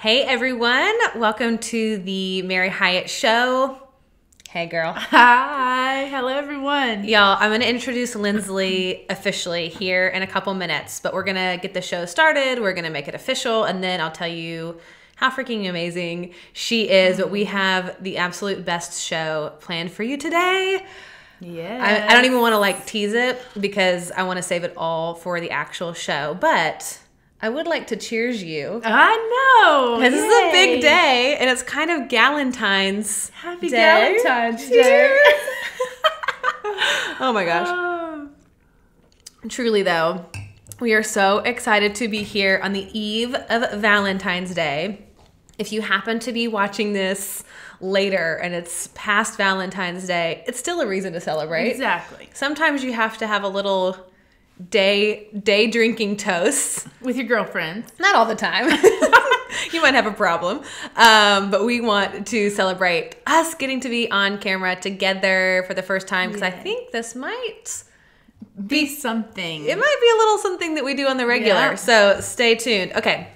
Hey everyone, welcome to the Mary Hyatt Show. Hey girl. Hi, hello everyone. Y'all, I'm going to introduce Lindsley officially here in a couple minutes, but we're going to get the show started, we're going to make it official, and then I'll tell you how freaking amazing she is. But we have the absolute best show planned for you today. Yeah. I don't even want to tease it because I want to save it all for the actual show, but I would like to cheers you. I know. Because this is a big day, and it's kind of Galentine's Happy Day. Galentine's Day. Oh my gosh. Truly though, we are so excited to be here on the eve of Valentine's Day. If you happen to be watching this later and it's past Valentine's Day, it's still a reason to celebrate. Exactly. Sometimes you have to have a little day drinking toast with your girlfriend. Not all the time. You might have a problem. But we want to celebrate us getting to be on camera together for the first time, because I think this might be something. It might be a little something that we do on the regular. Yeah. So stay tuned. Okay.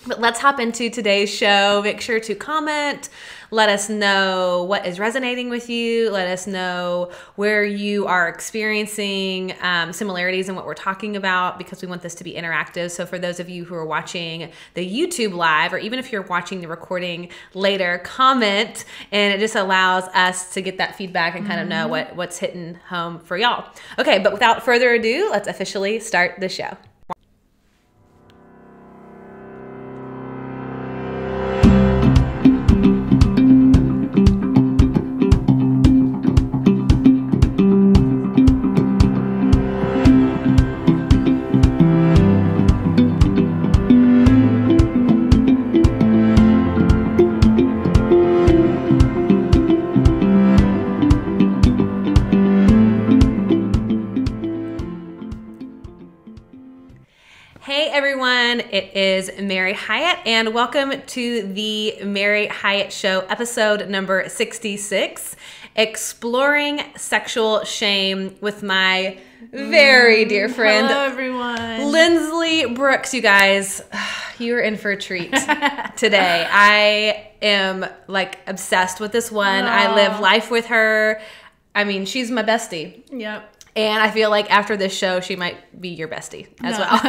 But let's hop into today's show. Make sure to comment. Let us know what is resonating with you. Let us know where you are experiencing similarities in what we're talking about, because we want this to be interactive. So for those of you who are watching the YouTube live, or even if you're watching the recording later, comment, and it just allows us to get that feedback and kind of know what's hitting home for y'all. Okay, but without further ado, let's officially start the show. It is Mary Hyatt, and welcome to the Mary Hyatt Show, episode number 66, exploring sexual shame with my very dear friend, hello everyone, Lindsley Brooks. You guys, you are in for a treat today. I am obsessed with this one. I live life with her. I mean, she's my bestie. Yep. And I feel like after this show, she might be your bestie as well.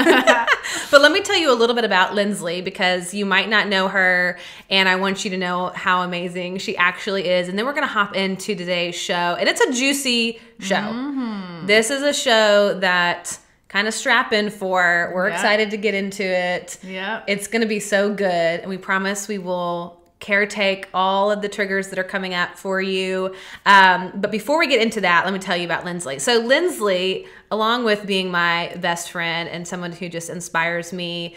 But let me tell you a little bit about Lindsley, because you might not know her, and I want you to know how amazing she actually is. And then we're going to hop into today's show, and it's a juicy show. This is a show that kind of strap in for. We're excited to get into it. Yeah, it's going to be so good, and we promise we will caretake all of the triggers that are coming up for you. But before we get into that, let me tell you about Lindsley. So Lindsley, along with being my best friend and someone who just inspires me,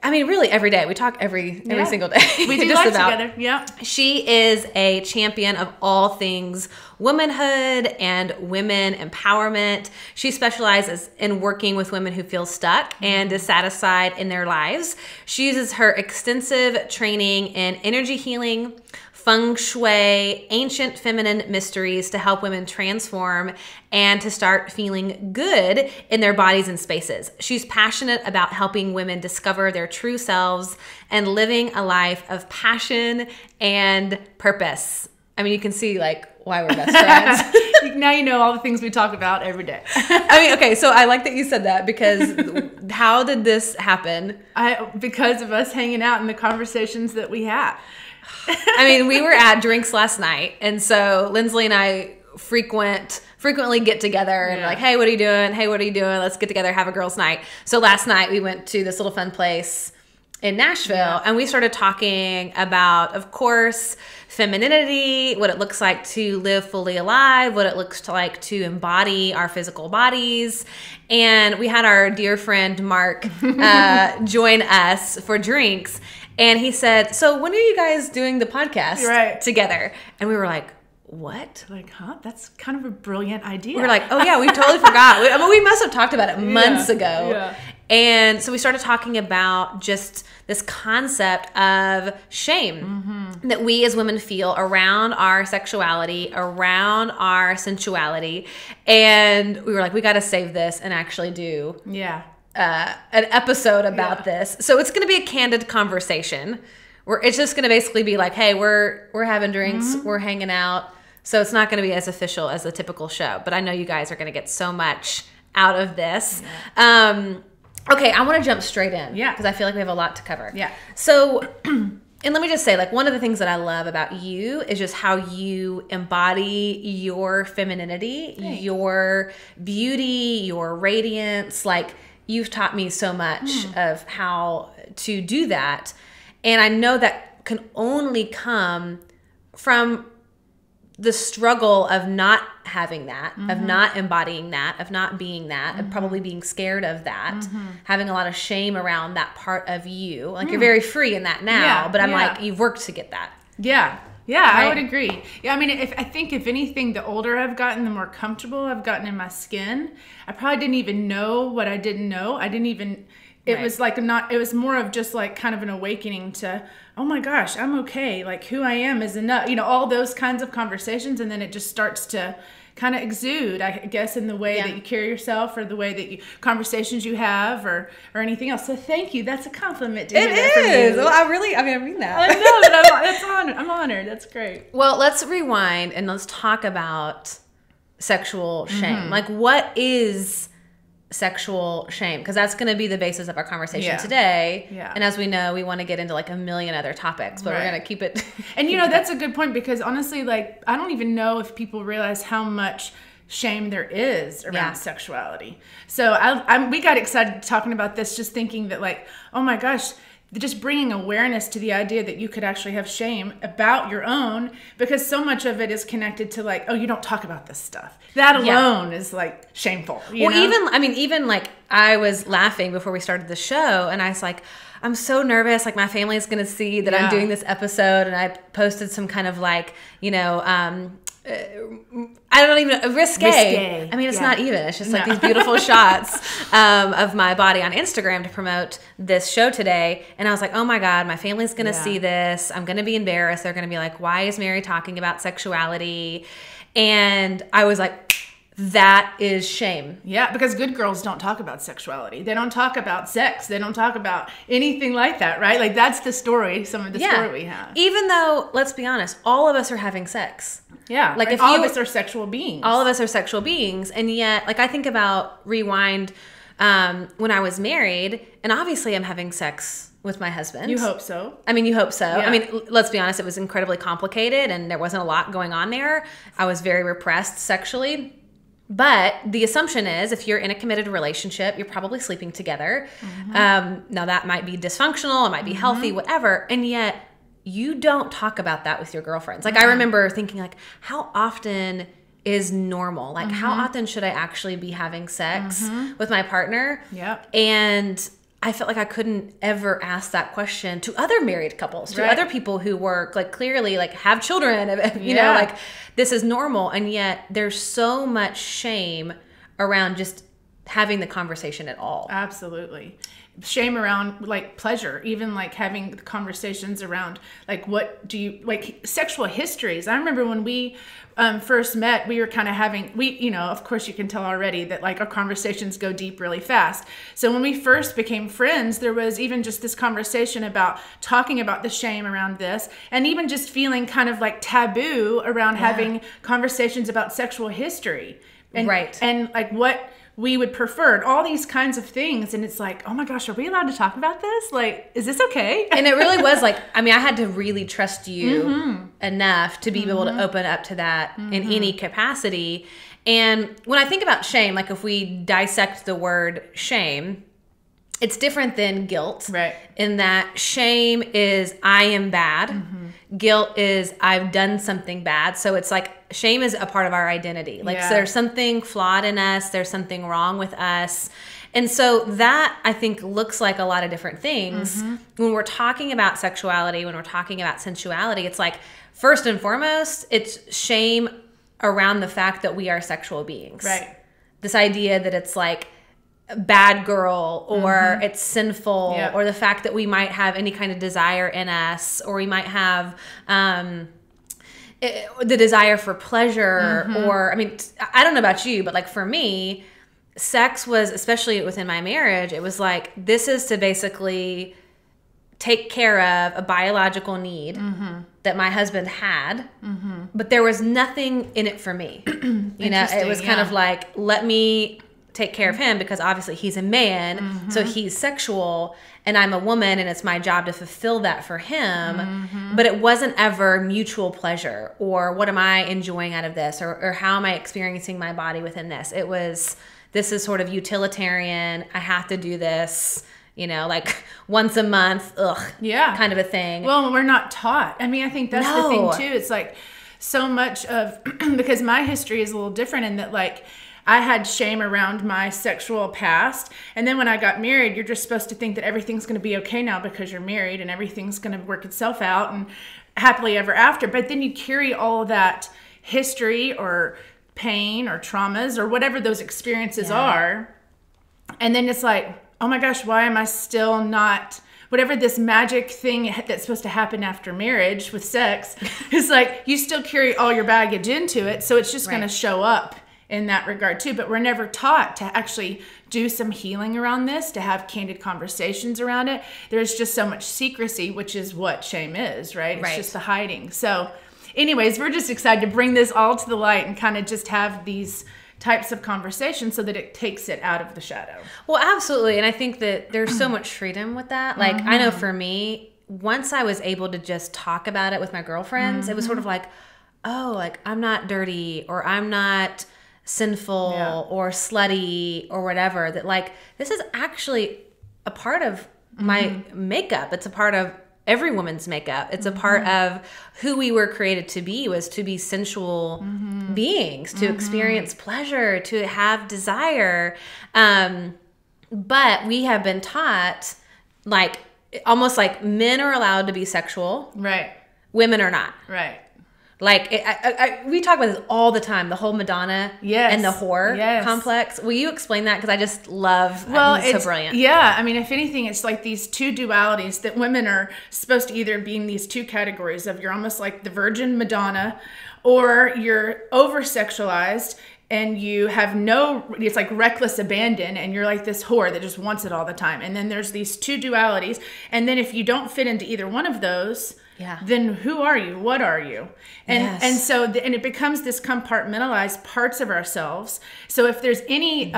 I mean, really every day. We talk every single day. We do life together. Yeah. She is a champion of all things womanhood and women empowerment. She specializes in working with women who feel stuck and dissatisfied in their lives. She uses her extensive training in energy healing, feng shui, ancient feminine mysteries to help women transform and to start feeling good in their bodies and spaces. She's passionate about helping women discover their true selves and living a life of passion and purpose. I mean, you can see why we're best friends. Now you know all the things we talk about every day. I mean, okay, so I like that you said that, because how did this happen? Because of us hanging out and the conversations that we have. I mean, we were at drinks last night, and so Lindsley and I frequently get together and hey, what are you doing? Hey, what are you doing? Let's get together, have a girls' night. So last night we went to this little fun place in Nashville, and we started talking about, of course, femininity, what it looks like to live fully alive, what it looks like to embody our physical bodies. And we had our dear friend Mark join us for drinks. And he said, so when are you guys doing the podcast together? And we were like, what? That's kind of a brilliant idea. We were like, oh yeah, we totally forgot. We must have talked about it months ago. Yeah. And so we started talking about just this concept of shame that we as women feel around our sexuality, around our sensuality. And we were like, we got to save this and actually do an episode about this. So it's going to be a candid conversation. it's just going to basically be like, hey, we're having drinks, we're hanging out. So it's not going to be as official as a typical show. But I know you guys are going to get so much out of this. Yeah. Okay, I want to jump straight in. Yeah. Because I feel like we have a lot to cover. Yeah. So, and let me just say, like, one of the things that I love about you is just how you embody your femininity, your beauty, your radiance. Like, you've taught me so much of how to do that. And I know that can only come from the struggle of not having that, of not embodying that, of not being that, of probably being scared of that, having a lot of shame around that part of you. Like, you're very free in that now, but I'm like, you've worked to get that. Yeah. Yeah, right? I would agree. Yeah, I mean, I think if anything, the older I've gotten, the more comfortable I've gotten in my skin. I probably didn't even know what I didn't know. It was like it was more of just like kind of an awakening to, oh my gosh, I'm okay. Like, who I am is enough. All those kinds of conversations. And then it just starts to kind of exude, I guess, in the way that you carry yourself, or the way that conversations you have, or anything else. So thank you. That's a compliment to hear that from you. It is. Well, I mean that. I know, but I'm honored. That's great. Well, let's rewind and let's talk about sexual shame. Like, what is sexual shame? Because that's going to be the basis of our conversation today. Yeah. And as we know, we want to get into like a million other topics, but we're going to keep it. And that's a good point, because honestly, like, I don't even know if people realize how much shame there is around sexuality. So we got excited talking about this, just thinking that, like, oh my gosh, just bringing awareness to the idea that you could actually have shame about your own, because so much of it is connected to, like, oh, you don't talk about this stuff. That alone is like shameful. You know? even like, I was laughing before we started the show, and I was like, I'm so nervous. Like, my family is going to see that I'm doing this episode, and I posted some kind of like, I don't even know, risque. I mean, it's not even. It's just like these beautiful shots of my body on Instagram to promote this show today. And I was like, oh my God, my family's going to see this. I'm going to be embarrassed. They're going to be like, why is Mary talking about sexuality? And I was like, that is shame. Yeah, because good girls don't talk about sexuality. They don't talk about sex. They don't talk about anything like that, right? Like, that's the story, some of the story we have. Even though, let's be honest, all of us are having sex. Yeah, like, if all of us are sexual beings. All of us are sexual beings. And yet, like, I think about rewind when I was married, and obviously I'm having sex with my husband. You hope so. I mean, you hope so. Yeah. I mean, let's be honest, it was incredibly complicated, and there wasn't a lot going on there. I was very repressed sexually. But the assumption is, if you're in a committed relationship, you're probably sleeping together. Now, that might be dysfunctional, it might be healthy, whatever. And yet, you don't talk about that with your girlfriends. Like, I remember thinking, like, how often is normal? Like, how often should I actually be having sex with my partner? Yep. And I felt like I couldn't ever ask that question to other married couples, to other people who work, like, clearly, like, have children, you know, like, this is normal. And yet there's so much shame around just having the conversation at all. Absolutely. Shame around, like, pleasure, even like having conversations around, like, what do you, like, sexual histories. I remember when we first met, we were kind of having, of course you can tell already that, like, our conversations go deep really fast. So when we first became friends, there was even just this conversation about talking about the shame around this, and even just feeling kind of like taboo around having conversations about sexual history. And, and like what we would prefer, and all these kinds of things. And it's like, oh my gosh, are we allowed to talk about this? Like, is this okay? And it really was like, I mean, I had to really trust you enough to be able to open up to that in any capacity. And when I think about shame, like, if we dissect the word shame, it's different than guilt. Right. In that shame is, I am bad. Guilt is, I've done something bad. So it's like, shame is a part of our identity. Like, so there's something flawed in us. There's something wrong with us. And so that, I think, looks like a lot of different things. When we're talking about sexuality, when we're talking about sensuality, it's like, first and foremost, it's shame around the fact that we are sexual beings. Right. This idea that it's like, bad girl, or it's sinful, or the fact that we might have any kind of desire in us, or we might have the desire for pleasure, or, I mean, I don't know about you, but like, for me, sex was, especially within my marriage, it was like, this is to basically take care of a biological need that my husband had, but there was nothing in it for me. You know, it was kind of like, let me take care of him because obviously he's a man, so he's sexual, and I'm a woman, and it's my job to fulfill that for him. But it wasn't ever mutual pleasure, or what am I enjoying out of this, or how am I experiencing my body within this. It was, this is sort of utilitarian, I have to do this, you know, like once a month, kind of a thing. Well, we're not taught. I mean, I think that's the thing too. It's like so much of, because my history is a little different in that, like, I had shame around my sexual past. And then when I got married, you're just supposed to think that everything's going to be okay now because you're married and everything's going to work itself out and happily ever after. But then you carry all of that history or pain or traumas or whatever those experiences are. And then it's like, oh my gosh, why am I still not, whatever this magic thing that's supposed to happen after marriage with sex, is like, you still carry all your baggage into it. So it's just going to show up in that regard too. But we're never taught to actually do some healing around this, to have candid conversations around it. There's just so much secrecy, which is what shame is, right? It's just the hiding. So anyways, we're just excited to bring this all to the light and kind of just have these types of conversations so that it takes it out of the shadow. Well, absolutely. And I think that there's so much freedom with that. Like, I know for me, once I was able to just talk about it with my girlfriends, it was sort of like, oh, like, I'm not dirty, or I'm not sinful or slutty or whatever. That, like, this is actually a part of my makeup. It's a part of every woman's makeup. It's a part of who we were created to be, was to be sensual beings, to experience pleasure, to have desire. But we have been taught, like, almost like men are allowed to be sexual. Right. Women are not. Right. Like, we talk about this all the time, the whole Madonna and the whore complex. Will you explain that? Because I just love, it's so brilliant. Yeah, I mean, if anything, it's like these two dualities that women are supposed to either be in these two categories of, you're almost like the virgin Madonna, or you're over-sexualized and you have it's like reckless abandon, and you're like this whore that just wants it all the time. And then there's these two dualities. And then if you don't fit into either one of those, then who are you? What are you? And so it becomes this compartmentalized parts of ourselves. So if there's any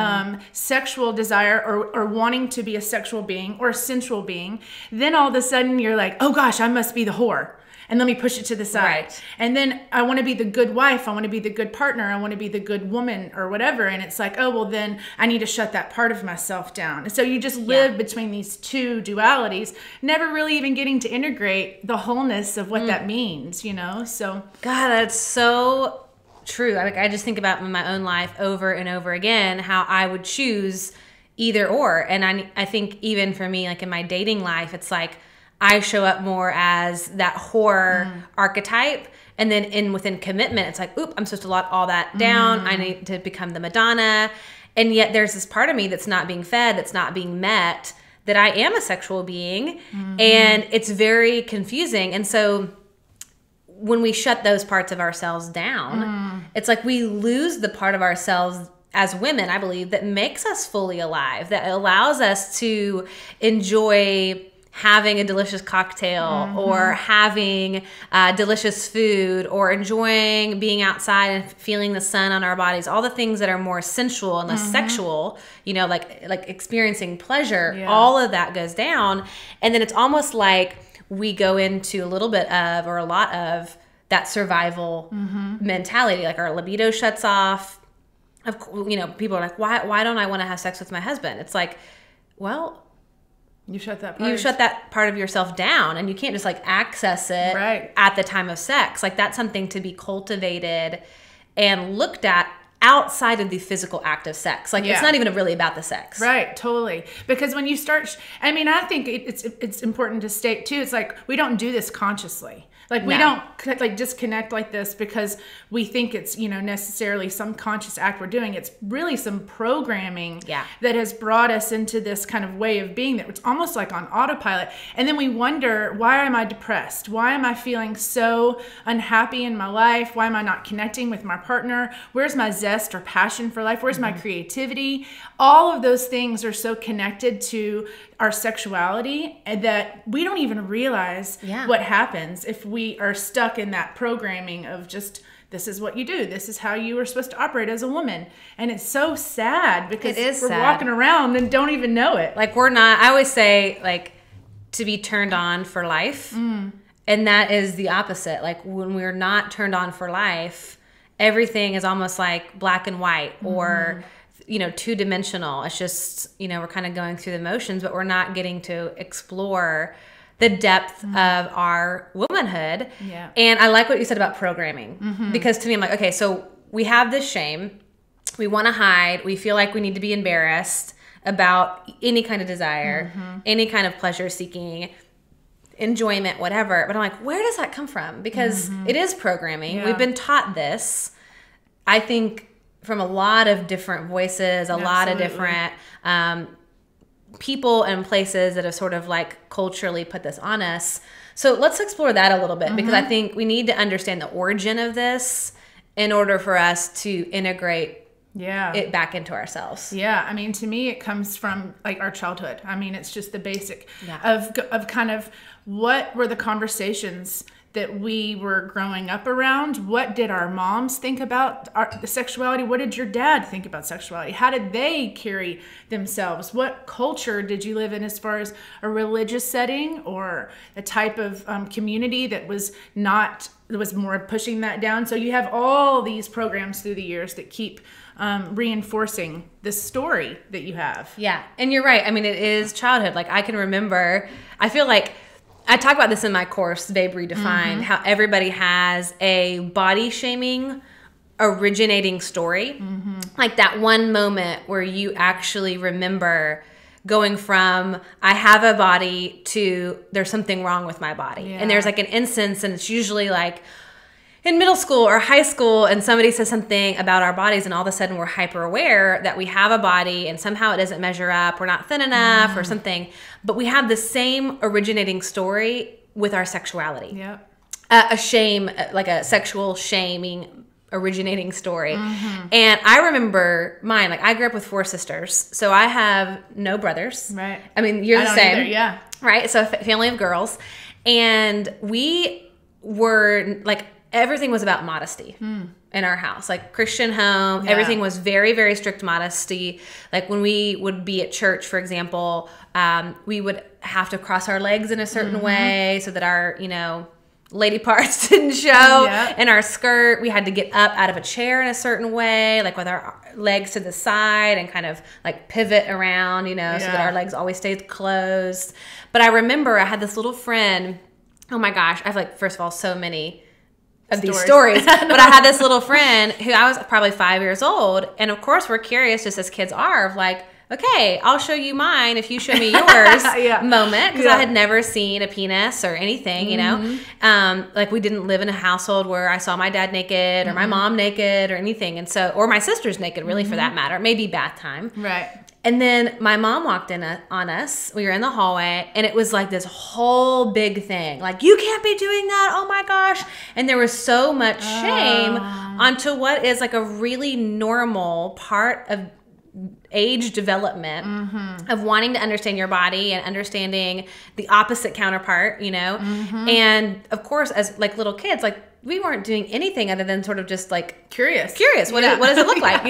sexual desire or wanting to be a sexual being or a sensual being, then all of a sudden you're like, oh gosh, I must be the whore. And let me push it to the side. Right. And then I want to be the good wife. I want to be the good partner. I want to be the good woman or whatever. And it's like, oh, well, then I need to shut that part of myself down. And so you just live between these two dualities, never really even getting to integrate the wholeness of what that means, you know? So, God, that's so true. Like, I just think about in my own life over and over again, how I would choose either or. And I think even for me, like in my dating life, it's like, I show up more as that whore archetype. And then within commitment, it's like, oop, I'm supposed to lock all that down. I need to become the Madonna. And yet there's this part of me that's not being fed, that's not being met, that I am a sexual being. And it's very confusing. And so when we shut those parts of ourselves down, it's like we lose the part of ourselves as women, I believe, that makes us fully alive, that allows us to enjoy having a delicious cocktail or having delicious food or enjoying being outside and feeling the sun on our bodies, all the things that are more sensual and less sexual, you know, like experiencing pleasure, all of that goes down. And then it's almost like we go into a little bit of, or a lot of, that survival mentality. Like our libido shuts off. You know, people are like, why don't I want to have sex with my husband? It's like, well, you shut that part. You shut that part of yourself down, and you can't just like access it at the time of sex. Like, that's something to be cultivated and looked at outside of the physical act of sex. Like, it's not even really about the sex. Right, totally. Because when you start, I mean, I think it's important to state too, it's like, we don't do this consciously. Like we No. don't like disconnect like this because we think it's, necessarily some conscious act we're doing. It's really some programming that has brought us into this kind of way of being that it's almost like on autopilot. And then we wonder, why am I depressed? Why am I feeling so unhappy in my life? Why am I not connecting with my partner? Where's my zest or passion for life? Where's my creativity? All of those things are so connected to our sexuality and that we don't even realize what happens if we are stuck in that programming of just, this is what you do. This is how you are supposed to operate as a woman. And it's so sad because we're walking around and don't even know it. Like we're not, I always say like to be turned on for life. And that is the opposite. Like when we're not turned on for life, everything is almost like black and white or two-dimensional. It's just, we're kind of going through the motions, but we're not getting to explore the depth of our womanhood. Yeah. And I like what you said about programming because to me, I'm like, okay, so we have this shame. We want to hide. We feel like we need to be embarrassed about any kind of desire, any kind of pleasure seeking, enjoyment, whatever. But I'm like, where does that come from? Because it is programming. Yeah. We've been taught this, I think, from a lot of different voices, a lot of different people and places that have sort of like culturally put this on us. So let's explore that a little bit because I think we need to understand the origin of this in order for us to integrate it back into ourselves. Yeah. I mean, to me, it comes from like our childhood. I mean, it's just the basic of kind of what were the conversations that we were growing up around. What did our moms think about the sexuality? What did your dad think about sexuality? How did they carry themselves? What culture did you live in as far as a religious setting or a type of community that was more pushing that down? So you have all these programs through the years that keep reinforcing this story that you have. Yeah. And you're right. I mean, it is childhood. Like I can remember, I feel like I talk about this in my course, Babe Redefined, how everybody has a body shaming originating story. Like that one moment where you actually remember going from I have a body to there's something wrong with my body. And there's like an instance, and it's usually like in middle school or high school, and somebody says something about our bodies, and all of a sudden we're hyper aware that we have a body and somehow it doesn't measure up, we're not thin enough or something. But we have the same originating story with our sexuality. A shame, like a sexual shaming originating story. And I remember mine, like I grew up with 4 sisters, so I have no brothers. Right. I mean, you're the same. Either, Right. So family of girls. And we were like, everything was about modesty in our house, like Christian home. Everything was very, very strict modesty. Like when we would be at church, for example, we would have to cross our legs in a certain way so that our, lady parts didn't show. And our skirt, we had to get up out of a chair in a certain way, like with our legs to the side and kind of like pivot around, so that our legs always stayed closed. But I remember I had this little friend. Oh my gosh. I have like, first of all, so many of these stories. But I had this little friend who I was probably 5 years old. And of course we're curious, just as kids are, of like, okay, I'll show you mine if you show me yours moment. Because I had never seen a penis or anything, like we didn't live in a household where I saw my dad naked or my mom naked or anything. And so, or my sisters naked really for that matter, maybe bath time. Right. And then my mom walked in on us. We were in the hallway, and it was like this whole big thing. Like, you can't be doing that. Oh my gosh. And there was so much shame onto what is like a really normal part of age development of wanting to understand your body and understanding the opposite counterpart, And of course, as like little kids, like we weren't doing anything other than sort of just like curious. What does it look like,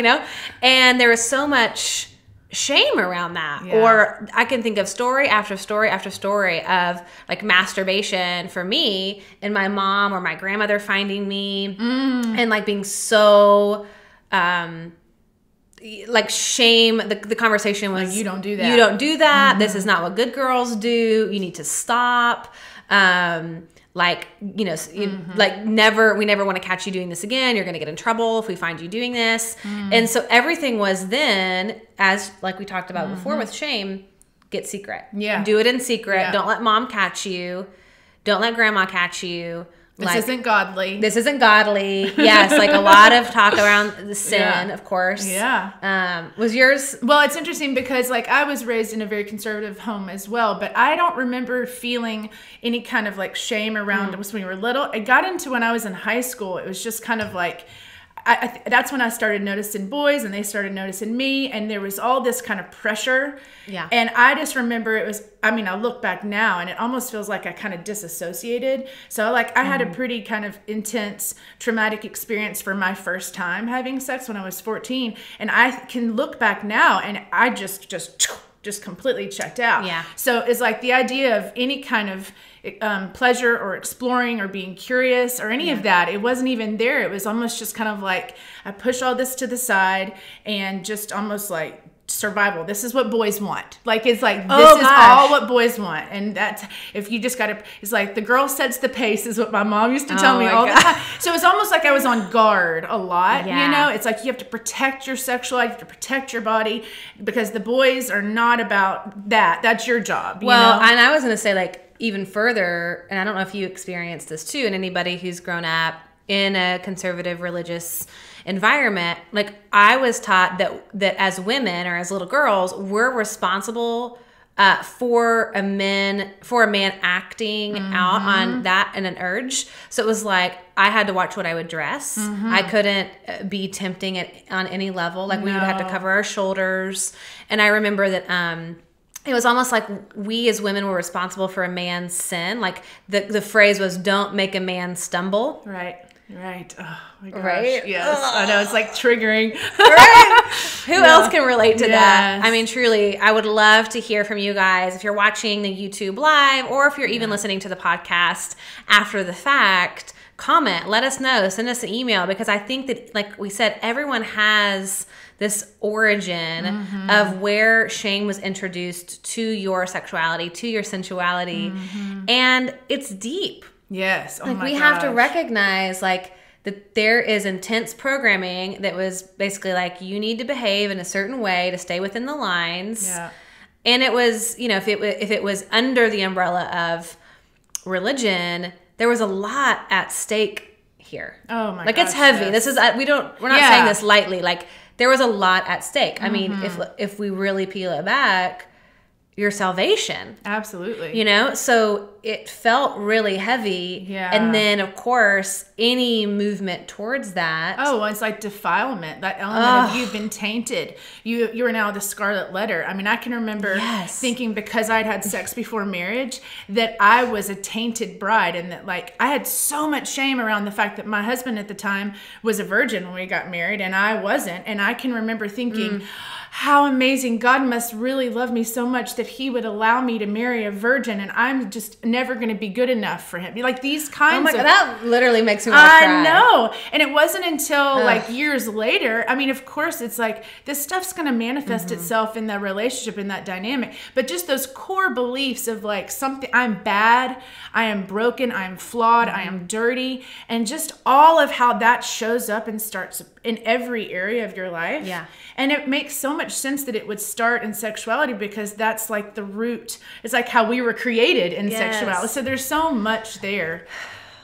And there was so much shame around that. Or I can think of story after story after story of like masturbation for me and my mom or my grandmother finding me and like being so like shame. The conversation was, like, you don't do that. You don't do that. This is not what good girls do. You need to stop. Like, like we never want to catch you doing this again. You're going to get in trouble if we find you doing this. And so everything was then, as like we talked about before with shame, get secret. Yeah. Do it in secret. Don't let mom catch you. Don't let grandma catch you. This isn't godly. This isn't godly. Yes, like a lot of talk around the sin, of course. Yeah. Was yours? Well, it's interesting because like I was raised in a very conservative home as well, but I don't remember feeling any kind of like shame around us when we were little. It got into when I was in high school. It was just kind of like, that's when I started noticing boys and they started noticing me, and there was all this kind of pressure. Yeah. And I just remember it was, I mean, I look back now and it almost feels like I kind of disassociated. So like I had a pretty kind of intense traumatic experience for my first time having sex when I was 14. And I can look back now and I just completely checked out. Yeah. So it's like the idea of any kind of pleasure or exploring or being curious or any of that, it wasn't even there. It was almost just kind of like I push all this to the side and just almost like survival. This is what boys want. Like it's like this is all what boys want. And that's if you just gotta, it's like the girl sets the pace is what my mom used to tell me all the time. So it's almost like I was on guard a lot. You know, it's like you have to protect your sexuality, you have to protect your body because the boys are not about that. That's your job. Well, you know? and I was gonna say like even further, and I don't know if you experienced this too, and anybody who's grown up in a conservative religious environment, like I was taught that as women or as little girls, we're responsible for a man acting out on that and an urge. So it was like I had to watch what I would dress. I couldn't be tempting it on any level. Like we would have to cover our shoulders. And I remember that it was almost like we as women were responsible for a man's sin. Like the phrase was, "Don't make a man stumble." Right. Oh my gosh. Right? Yes. I know it's like triggering. Right? Who else can relate to that? I mean, truly, I would love to hear from you guys. If you're watching the YouTube live or if you're even listening to the podcast after the fact, comment, let us know, send us an email, because I think that, like we said, everyone has this origin of where shame was introduced to your sexuality, to your sensuality, and it's deep. Yes. Like we have to recognize like that there is intense programming that was basically like you need to behave in a certain way to stay within the lines. Yeah. And it was, you know, if it was under the umbrella of religion, there was a lot at stake here. Oh my Like gosh, it's heavy. yes. This is we're not saying this lightly. Like there was a lot at stake. I mean, if we really peel it back, your salvation. Absolutely. You know, so it felt really heavy. Yeah. And then, of course, any movement towards that. Oh, it's like defilement. That element of you've been tainted. You are now the scarlet letter. I mean, I can remember thinking because I'd had sex before marriage that I was a tainted bride, and that like I had so much shame around the fact that my husband at the time was a virgin when we got married and I wasn't. And I can remember thinking, how amazing. God must really love me so much that he would allow me to marry a virgin, and I'm just never going to be good enough for him. Like these kinds of... that literally makes me want to cry. I know. And it wasn't until like years later. I mean, of course, it's like this stuff's going to manifest itself in the relationship, in that dynamic. But just those core beliefs of like something, I'm bad, I am broken, I am flawed, I am dirty. And just all of how that shows up and starts in every area of your life. Yeah. And it makes so much sense that it would start in sexuality, because that's like the root. It's like how we were created in sexuality. So there's so much there.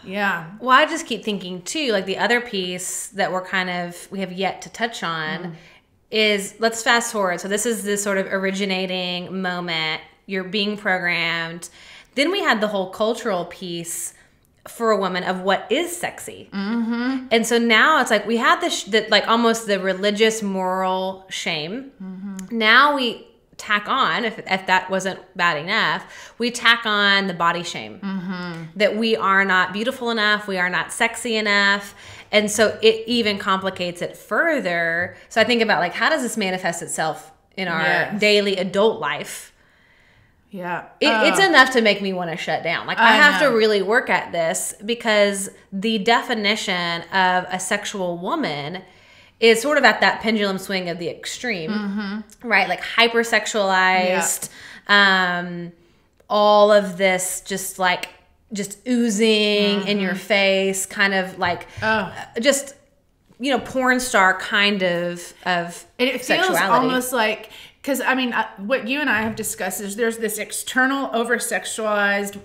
Yeah. Well, I just keep thinking too, like the other piece that we have yet to touch on is, let's fast forward. So this is this sort of originating moment. You're being programmed. Then we had the whole cultural piece for a woman of what is sexy. And so now it's like we had this like almost the religious moral shame. Now we tack on, if that wasn't bad enough, we tack on the body shame. That we are not beautiful enough, we are not sexy enough. And so it even complicates it further. So I think about like, how does this manifest itself in our daily adult life? Yeah. It's enough to make me want to shut down. Like I have to really work at this, because the definition of a sexual woman is sort of at that pendulum swing of the extreme, right? Like hypersexualized, all of this just oozing in your face, kind of like just, you know, porn star kind of it feels almost like, because I mean, what you and I have discussed is there's this external over-sexualized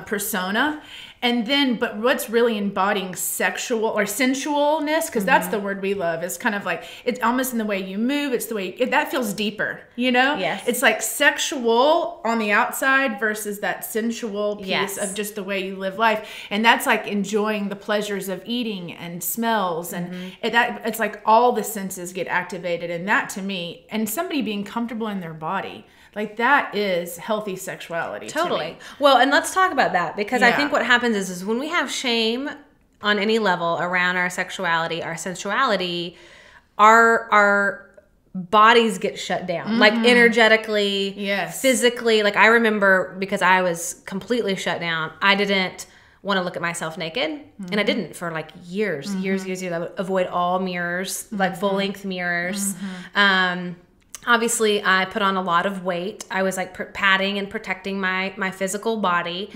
persona, And then, but what's really embodying sexual or sensualness, because that's the word we love, is kind of like, it's almost in the way you move. It's the way, that feels deeper, you know? Yes. It's like sexual on the outside versus that sensual piece of just the way you live life. And that's like enjoying the pleasures of eating and smells. And it's like all the senses get activated. And that to me, and somebody being comfortable in their body, like that is healthy sexuality. Totally. Well, and let's talk about that, because I think what happens is when we have shame on any level around our sexuality, our sensuality, our bodies get shut down, like energetically, physically. Like I remember, because I was completely shut down, I didn't want to look at myself naked, and I didn't for like years. I would avoid all mirrors, like full length mirrors. Obviously, I put on a lot of weight. I was like padding and protecting my physical body.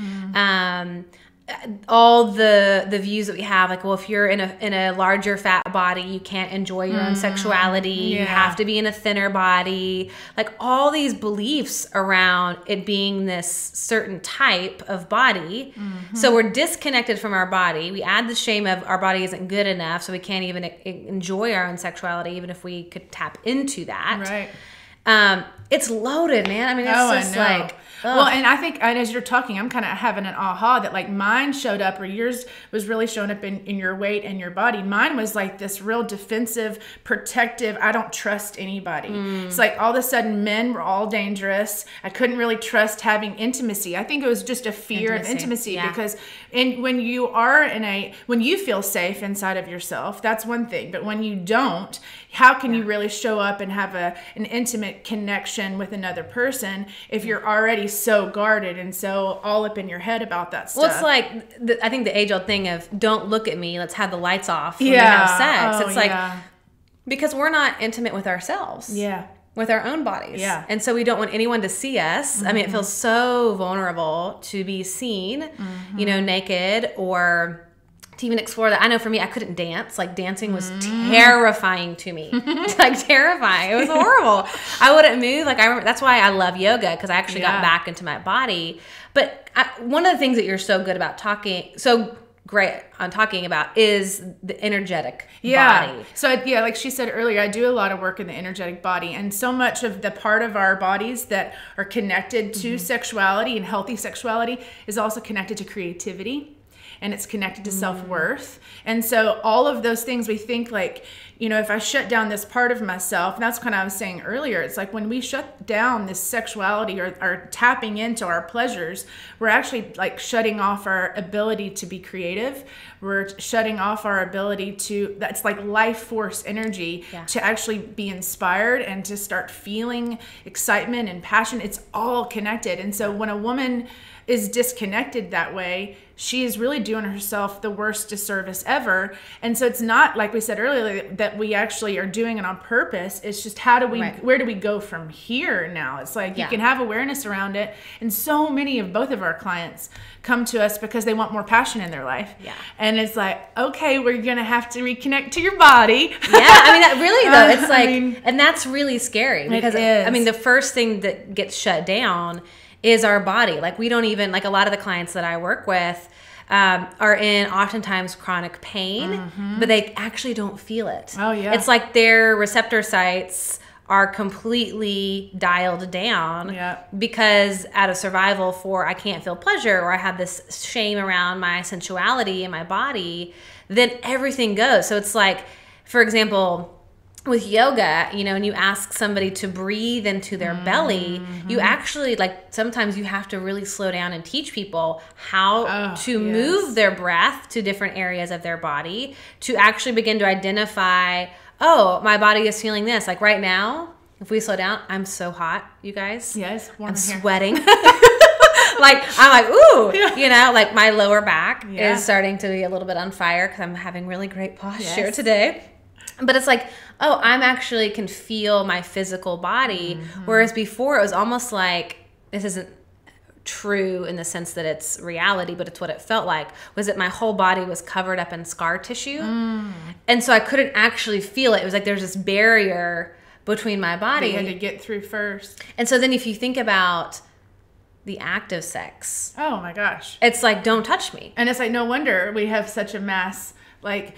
All the views that we have, like, well, if you're in a larger fat body, you can't enjoy your own sexuality. You have to be in a thinner body. Like all these beliefs around it being this certain type of body. So we're disconnected from our body. We add the shame of our body isn't good enough, so we can't even enjoy our own sexuality, even if we could tap into that. Right. It's loaded, man. I mean, it's just like... Well, and I think, and as you're talking, I'm kind of having an aha that like mine showed up, or yours was really showing up in your weight and your body. Mine was like this real defensive, protective, I don't trust anybody. It's like all of a sudden men were all dangerous. I couldn't really trust having intimacy. I think it was just a fear of intimacy because when you are when you feel safe inside of yourself, that's one thing. But when you don't, how can you really show up and have an intimate connection with another person if you're already so guarded and so all up in your head about that stuff? Well, it's like, I think the age-old thing of don't look at me, let's have the lights off when we have sex. It's like, because we're not intimate with ourselves. With our own bodies. And so we don't want anyone to see us. I mean, it feels so vulnerable to be seen, you know, naked, or to even explore that. I know for me, I couldn't dance. Like dancing was terrifying to me. Like terrifying. It was horrible. I wouldn't move. Like I remember, that's why I love yoga, because I actually got back into my body. But one of the things that you're so good about great on talking about is the energetic body. So like she said earlier, I do a lot of work in the energetic body, and so much of the part of our bodies that are connected to sexuality and healthy sexuality is also connected to creativity. And it's connected to self-worth. And so all of those things, we think like, you know, if I shut down this part of myself, and that's kind of I was saying earlier, it's like when we shut down this sexuality or tapping into our pleasures, we're actually like shutting off our ability to be creative. We're shutting off our ability that's like life force energy to actually be inspired and to start feeling excitement and passion. It's all connected. And so when a woman is disconnected that way, she is really doing herself the worst disservice ever. And so it's not, like we said earlier, that we actually are doing it on purpose. It's just where do we go from here now? It's like you can have awareness around it. And so many of both of our clients come to us because they want more passion in their life. And it's like, okay, we're going to have to reconnect to your body. I mean, that really though, it's like, and that's really scary because I mean, the first thing that gets shut down is our body. Like we don't even, like a lot of the clients that I work with are in oftentimes chronic pain, but they actually don't feel it. It's like their receptor sites are completely dialed down because out of survival for I can't feel pleasure, or I have this shame around my sensuality and my body, then everything goes. So it's like, for example, with yoga, you know, and you ask somebody to breathe into their belly, you actually, like, sometimes you have to really slow down and teach people how to move their breath to different areas of their body to actually begin to identify, oh, my body is feeling this. Like right now, if we slow down, I'm so hot, you guys. Warm I'm sweating. Like, I'm like, ooh, you know, like my lower back is starting to be a little bit on fire because I'm having really great posture today. But it's like, oh, I'm actually can feel my physical body. Whereas before it was almost like, this isn't true in the sense that it's reality, but it's what it felt like, was that my whole body was covered up in scar tissue. And so I couldn't actually feel it. It was like there's this barrier between my body. You had to get through first. And so then if you think about the act of sex. Oh my gosh. It's like, don't touch me. And it's like, no wonder we have such a mass, like,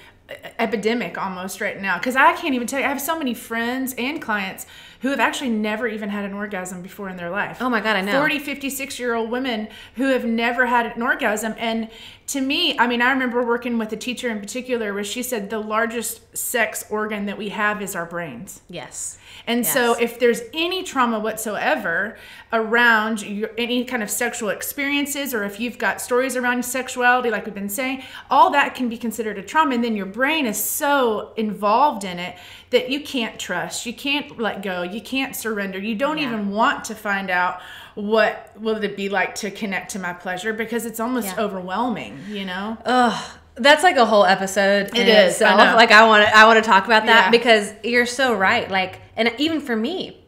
epidemic almost right now. Because I can't even tell you, I have so many friends and clients who have actually never even had an orgasm before in their life. Oh my God, I know. 40, 56-year-old women who have never had an orgasm. And to me, I mean, I remember working with a teacher in particular where she said the largest sex organ that we have is our brains. Yes. And Yes. so if there's any trauma whatsoever around any kind of sexual experiences, or if you've got stories around sexuality, like we've been saying, all that can be considered a trauma. And then your brain is so involved in it that you can't trust, you can't let go, you can't surrender. You don't even want to find out what will it be like to connect to my pleasure, because it's almost overwhelming, you know? Ugh. That's like a whole episode. It is. Itself. I know. Like I want to talk about that because you're so right. Like, and even for me,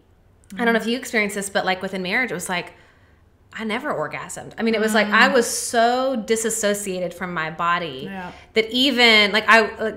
I don't know if you experienced this, but like within marriage, it was like, I never orgasmed. I mean, it was like, I was so disassociated from my body that even like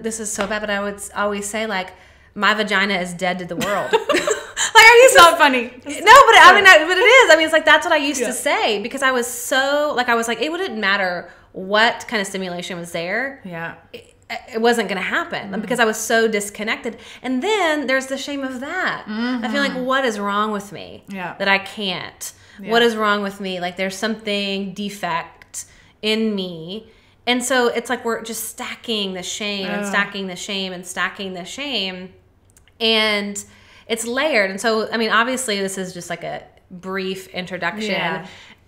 this is so bad, but I would always say like, my vagina is dead to the world. Like, are you so funny? No, but I mean, but it is. I mean, it's like, that's what I used to say because I was so like, I was like, it wouldn't matter what kind of stimulation was there. Yeah. It wasn't going to happen because I was so disconnected. And then there's the shame of that. I feel like, what is wrong with me that I can't? What is wrong with me? Like there's something defect in me. And so it's like we're just stacking the shame and stacking the shame and stacking the shame. And it's layered. And so, I mean, obviously this is just like a brief introduction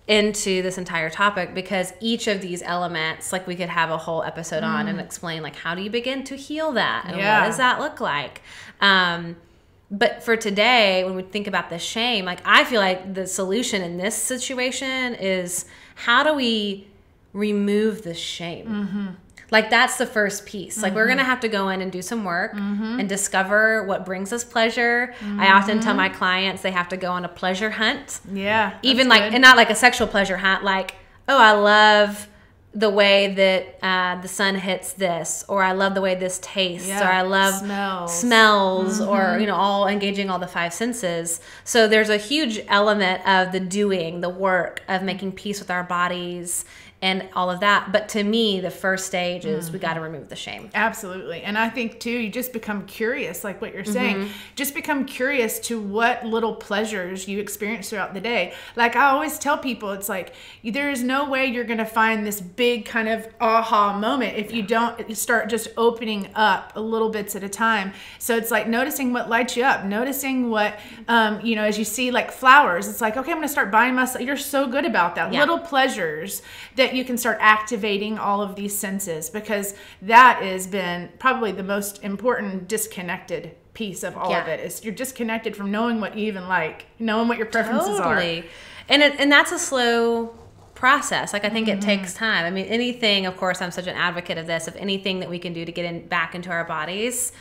into this entire topic because each of these elements, like we could have a whole episode on and explain like, how do you begin to heal that? And what does that look like? But for today, when we think about the shame, like I feel like the solution in this situation is how do we remove the shame? Like that's the first piece. Like we're going to have to go in and do some work and discover what brings us pleasure. I often tell my clients they have to go on a pleasure hunt. Yeah. Even like, and not like a sexual pleasure hunt, like, oh, I love the way that the sun hits this, or I love the way this tastes, or I love smells or, you know, all engaging all the five senses. So there's a huge element of the doing, the work of making peace with our bodies and all of that. But to me, the first stage is we got to remove the shame. Absolutely. And I think too, you just become curious, like what you're saying, just become curious to what little pleasures you experience throughout the day. Like I always tell people, it's like, there is no way you're going to find this big kind of aha moment if you don't start just opening up a little bits at a time. So it's like noticing what lights you up, noticing what, you know, as you see like flowers, it's like, okay, I'm going to start buying myself. You're so good about that. Little pleasures that you can start activating all of these senses, because that has been probably the most important disconnected piece of all of it. Is you're disconnected from knowing what you even like, knowing what your preferences are. And that's a slow process. Like I think it takes time. I mean, anything, of course, I'm such an advocate of this, of anything that we can do to get back into our bodies,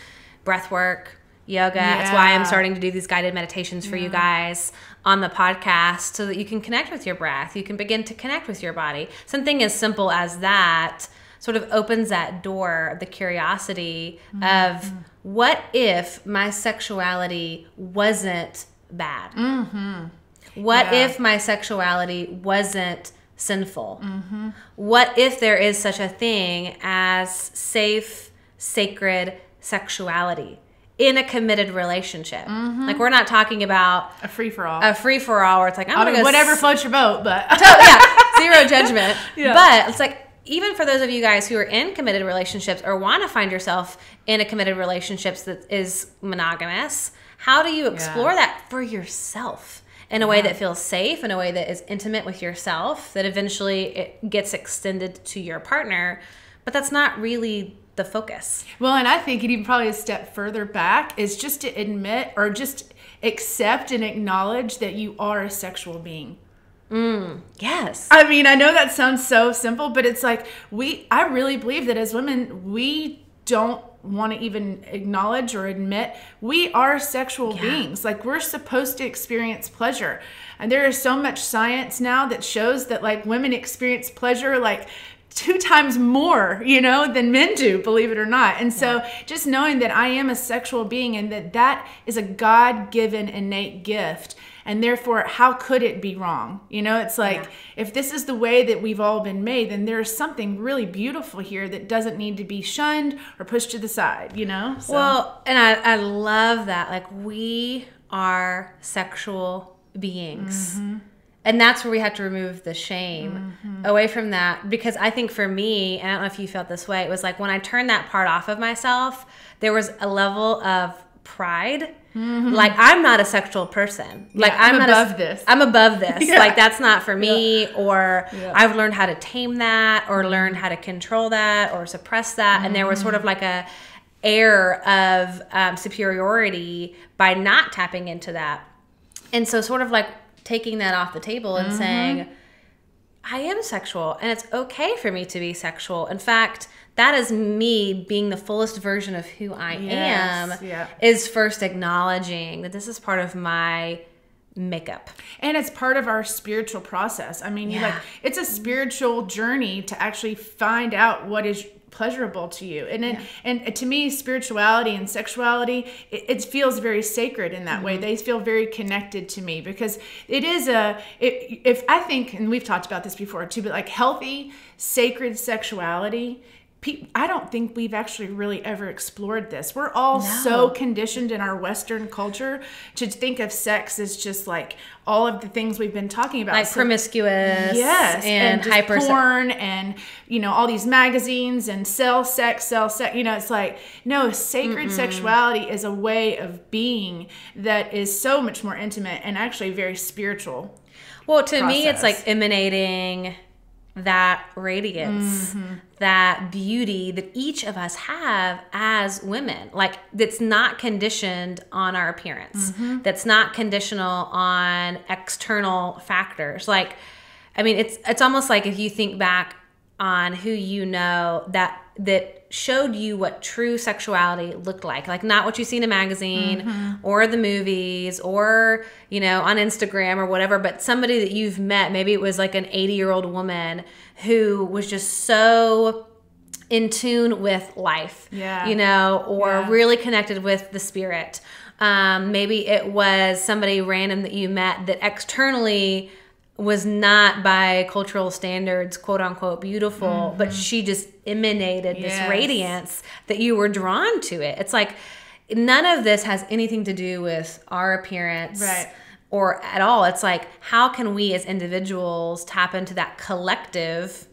breath work, yoga. That's why I'm starting to do these guided meditations for you guys on the podcast so that you can connect with your breath. You can begin to connect with your body. Something as simple as that sort of opens that door of the curiosity of what if my sexuality wasn't bad? What if my sexuality wasn't sinful? What if there is such a thing as safe, sacred sexuality in a committed relationship? Like we're not talking about a free-for-all. A free-for-all where it's like, I'm going to go... whatever floats your boat, but... zero judgment. But it's like, even for those of you guys who are in committed relationships or want to find yourself in a committed relationship that is monogamous, how do you explore that for yourself in a way that feels safe, in a way that is intimate with yourself, that eventually it gets extended to your partner, but that's not really the focus. Well, and I think it even probably a step further back is just to admit or just accept and acknowledge that you are a sexual being. Yes. I mean, I know that sounds so simple, but it's like I really believe that as women, we don't want to even acknowledge or admit we are sexual beings. Like we're supposed to experience pleasure. And there is so much science now that shows that like women experience pleasure like 2 times more, you know, than men do, believe it or not. And so just knowing that I am a sexual being and that is a God-given innate gift. and therefore how could it be wrong? You know, it's like, if this is the way that we've all been made, then there's something really beautiful here that doesn't need to be shunned or pushed to the side, you know? So. Well, and I love that. Like, we are sexual beings. And that's where we have to remove the shame away from that. Because I think for me, and I don't know if you felt this way, it was like when I turned that part off of myself, there was a level of pride. Like, I'm not a sexual person. Like, I'm not above this. I'm above this. Like, that's not for me. Or I've learned how to tame that, or learned how to control that, or suppress that. And there was sort of like a air of superiority by not tapping into that. And so sort of like taking that off the table and saying, I am sexual and it's okay for me to be sexual. In fact, that is me being the fullest version of who I am, is first acknowledging that this is part of my makeup. And it's part of our spiritual process. I mean, it's a spiritual journey to actually find out what is pleasurable to you. And to me, spirituality and sexuality, it feels very sacred in that way. They feel very connected to me, because it is if I think, and we've talked about this before too, but like healthy, sacred sexuality, I don't think we've actually really ever explored this. We're all so conditioned in our Western culture to think of sex as just like all of the things we've been talking about. Like promiscuous. And hyper porn and, you know, all these magazines and sell sex. You know, it's like, no, sacred sexuality is a way of being that is so much more intimate and actually very spiritual. Well, to me, it's like emanating that radiance, that beauty that each of us have as women. Like, that's not conditioned on our appearance. That's not conditional on external factors. Like, I mean, it's almost like if you think back on who you know that showed you what true sexuality looked like not what you see in a magazine or the movies or, you know, on Instagram or whatever, but somebody that you've met. Maybe it was like an 80-year-old woman who was just so in tune with life, you know, or really connected with the spirit. Maybe it was somebody random that you met that externally was not by cultural standards, quote unquote, beautiful, but she just emanated this radiance that you were drawn to it. It's like, none of this has anything to do with our appearance or at all. It's like, how can we as individuals tap into that collective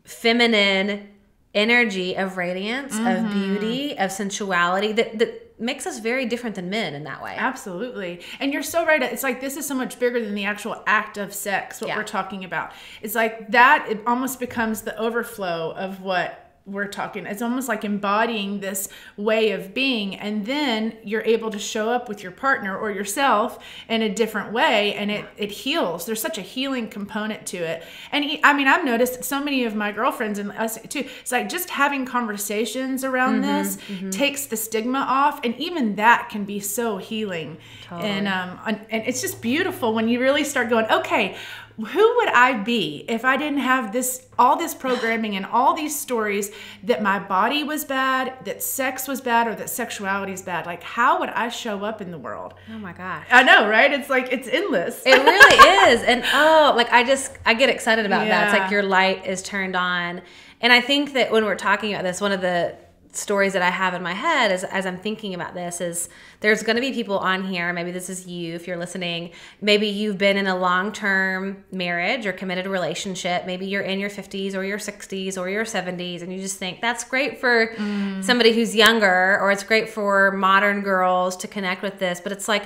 feminine energy of radiance, of beauty, of sensuality that makes us very different than men in that way. Absolutely. And you're so right. It's like, this is so much bigger than the actual act of sex, what we're talking about. It's like that, it almost becomes the overflow of what we're talking. It's almost like embodying this way of being, and then you're able to show up with your partner or yourself in a different way, and it heals. There's such a healing component to it. And I mean, I've noticed so many of my girlfriends and us too, it's like just having conversations around this takes the stigma off, and even that can be so healing. Totally. And it's just beautiful when you really start going, okay, who would I be if I didn't have all this programming and all these stories that my body was bad, that sex was bad, or that sexuality is bad? Like, how would I show up in the world? Oh my gosh. I know, right? It's like, it's endless. It really is. And I get excited about that. It's like your light is turned on. And I think that when we're talking about this, one of the stories that I have in my head as I'm thinking about this is there's going to be people on here. Maybe this is you, if you're listening. Maybe you've been in a long-term marriage or committed relationship. Maybe you're in your 50s or your 60s or your 70s, and you just think that's great for somebody who's younger, or it's great for modern girls to connect with this. But it's like,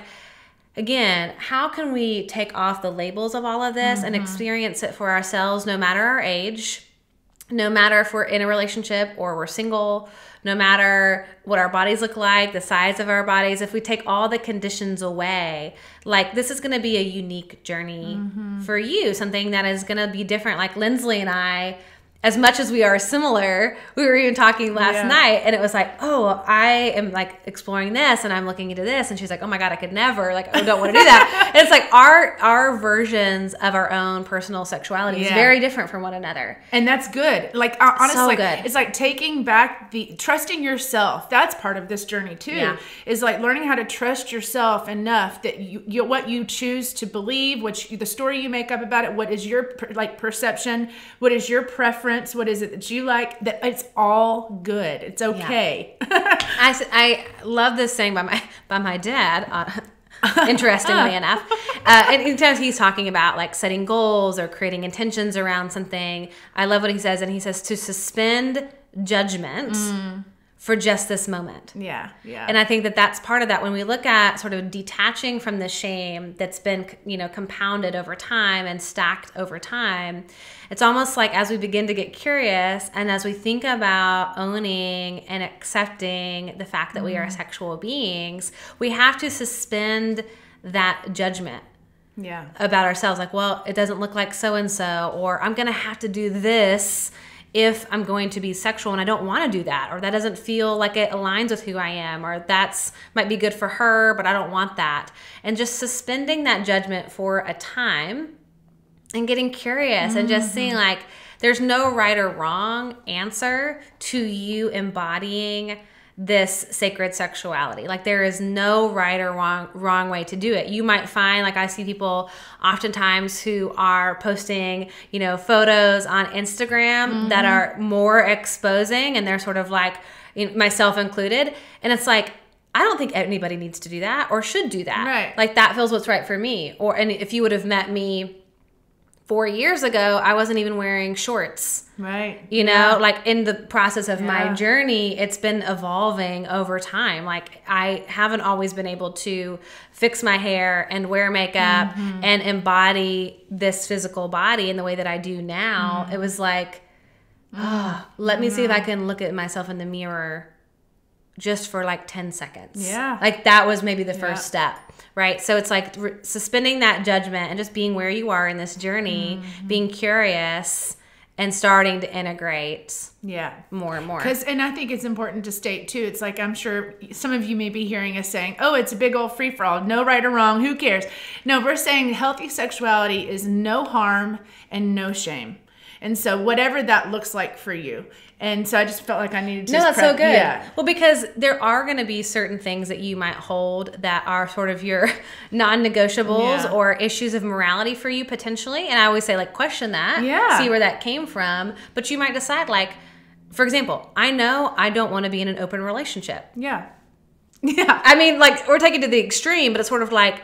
again, how can we take off the labels of all of this and experience it for ourselves, no matter our age, no matter if we're in a relationship or we're single, no matter what our bodies look like, the size of our bodies. If we take all the conditions away, like, this is going to be a unique journey for you, something that is going to be different. Like Lindsley and I, as much as we are similar, we were even talking last night, and it was like, oh, I am like exploring this and I'm looking into this. And she's like, oh my God, I could never, like, I don't want to do that. And it's like our versions of our own personal sexuality is very different from one another. And that's good. Like, honestly, So good. it's like taking back trusting yourself. That's part of this journey too, is like learning how to trust yourself enough that you what you choose to believe, the story you make up about it, what is your perception, what is your preference, what is it that you like, that it's all good. It's okay. I love this saying by my dad, interestingly enough. And anytime he's talking about like setting goals or creating intentions around something, I love what he says. And he says to suspend judgment for just this moment. Yeah. And I think that that's part of that. When we look at sort of detaching from the shame that's been, compounded over time and stacked over time, it's almost like as we begin to get curious and as we think about owning and accepting the fact that we are sexual beings, we have to suspend that judgment about ourselves. Like, well, it doesn't look like so-and-so, or I'm going to have to do this if I'm going to be sexual and I don't want to do that, or that doesn't feel like it aligns with who I am, or that's might be good for her, but I don't want that. And just suspending that judgment for a time and getting curious and just seeing like there's no right or wrong answer to you embodying this sacred sexuality. Like there is no right or wrong way to do it. You might find, like I see people oftentimes who are posting, photos on Instagram that are more exposing, and they're sort of like, myself included. And it's like, I don't think anybody needs to do that or should do that. Right. Like that feels what's right for me. And if you would have met me 4 years ago, I wasn't even wearing shorts. Right. Like in the process of my journey, it's been evolving over time. Like I haven't always been able to fix my hair and wear makeup and embody this physical body in the way that I do now. It was like, let me see if I can look at myself in the mirror just for like 10 seconds. Yeah. Like that was maybe the first step, right? So it's like suspending that judgment and just being where you are in this journey, being curious and starting to integrate more and more. And I think it's important to state too, it's like, I'm sure some of you may be hearing us saying, oh, it's a big old free-for-all, no right or wrong, who cares? No, we're saying healthy sexuality is no harm and no shame. And so whatever that looks like for you. And so I just felt like I needed to. No, that's so good. Yeah. Well, because there are going to be certain things that you might hold that are sort of your non-negotiables or issues of morality for you potentially. And I always say, like, question that. Yeah. See where that came from. But you might decide, like, for example, I know I don't want to be in an open relationship. Yeah. I mean, like, we're taking it to the extreme, but it's sort of like,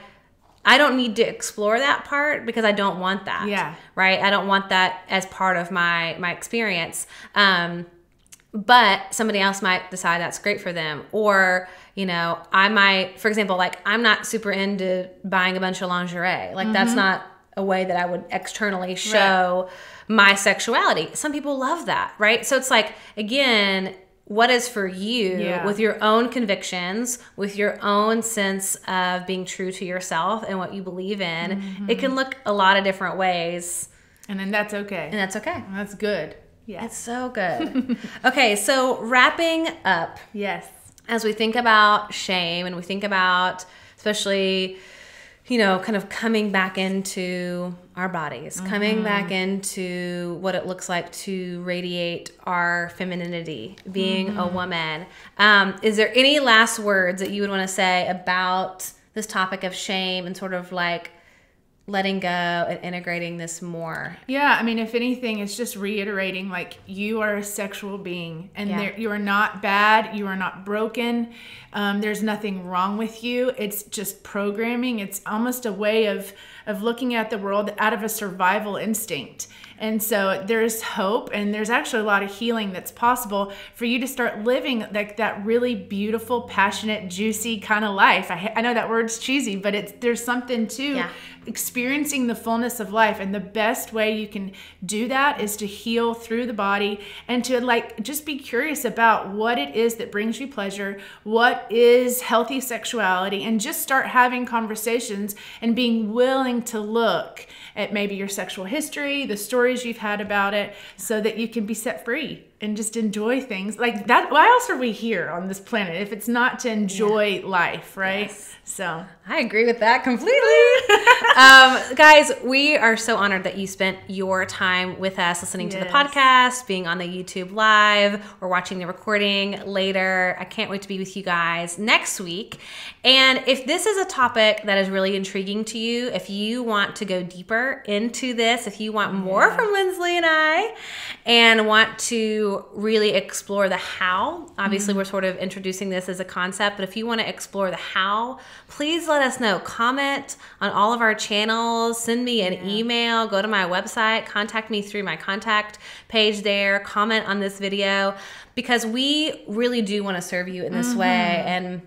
I don't need to explore that part because I don't want that. Yeah. Right? I don't want that as part of my experience. But somebody else might decide that's great for them. Or, I might, for example, like I'm not super into buying a bunch of lingerie. Like that's not a way that I would externally show my sexuality. Some people love that, right? So it's like, again, what is for you with your own convictions, with your own sense of being true to yourself and what you believe in. It can look a lot of different ways. And then that's okay. And that's okay. That's good. Yeah. It's so good. Okay, so wrapping up. Yes. As we think about shame and we think about especially, kind of coming back into our bodies, coming back into what it looks like to radiate our femininity, being a woman. Is there any last words that you would want to say about this topic of shame and sort of like letting go and integrating this more? Yeah, I mean, if anything, it's just reiterating, like, you are a sexual being, and you are not bad, you are not broken, there's nothing wrong with you. It's just programming. It's almost a way of looking at the world out of a survival instinct. And so there's hope, and there's actually a lot of healing that's possible for you to start living like that really beautiful, passionate, juicy kind of life. I know that word's cheesy, but there's something to experiencing the fullness of life. And the best way you can do that is to heal through the body and to just be curious about what it is that brings you pleasure, what is healthy sexuality, and just start having conversations and being willing to look at maybe your sexual history, the stories stories you've had about it, so that you can be set free and just enjoy things like that. Why else are we here on this planet if it's not to enjoy life, right? Yes. So I agree with that completely. Guys, we are so honored that you spent your time with us listening to the podcast, being on the YouTube live, or watching the recording later. I can't wait to be with you guys next week. And if this is a topic that is really intriguing to you, if you want to go deeper into this, if you want more from Lindsley and I, and want to really explore the how, obviously we're sort of introducing this as a concept, but if you want to explore the how, please let us know. Comment on all of our channels, send me an email, go to my website, contact me through my contact page there, comment on this video, because we really do want to serve you in this way. And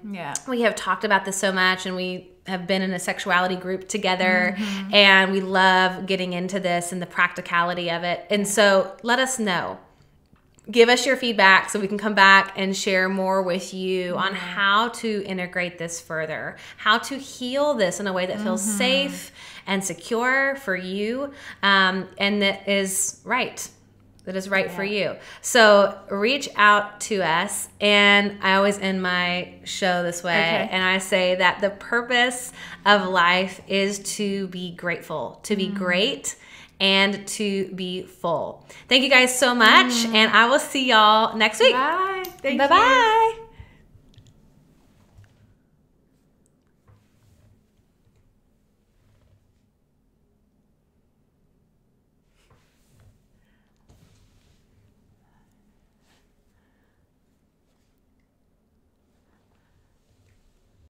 we have talked about this so much, and we have been in a sexuality group together, and we love getting into this and the practicality of it. And so let us know. Give us your feedback so we can come back and share more with you on how to integrate this further, how to heal this in a way that feels safe and secure for you, and that is right. That is right for you. So reach out to us. And I always end my show this way. And I say that the purpose of life is to be grateful, to be great, and to be full. Thank you guys so much. And I will see y'all next week. Bye. Thank you. Bye-bye.